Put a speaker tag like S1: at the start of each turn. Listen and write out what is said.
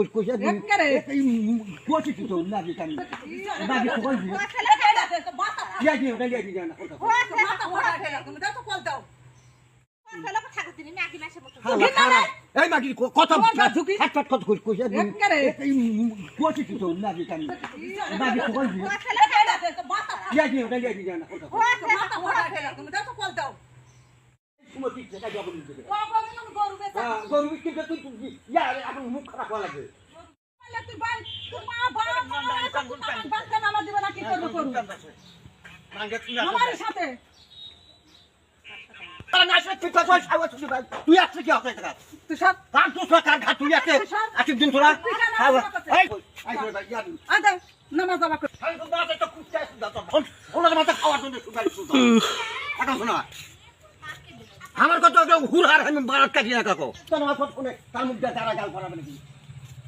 S1: কইছে এই কোটি তো না দিতাম না দি কই দি ইয়া দি ওটা ইয়া দি জানা এই মাগি কত হাত কত কইছে এই কোটি তো না দিতাম না দি কই দি ইয়া দি ওটা ইয়া দি জানা সুমতি জায়গা জব দিতে গরু বিক্রি তুই ইয়া এখন মুখ খারাপ হওয়া লাগে
S2: তুই ভাই তুই মা বাচ্চা নামা দিবে না কি করবে করু আমার সাথে
S1: তুই আসছে কি হবে
S2: তুই সব
S1: কার তো কার ঘাট তুই আসছে আজকে দিন তোরা
S2: আদা নামাজ যাবা কর
S1: ওনার মাথা খাওয়ার জন্য এখন শোনা আমার কত হুর হার আমি বারাত কাটিয়ে না কাকো তোর আমার শুনে তার মুখ দিয়ে তারা গাল করাবে নাকি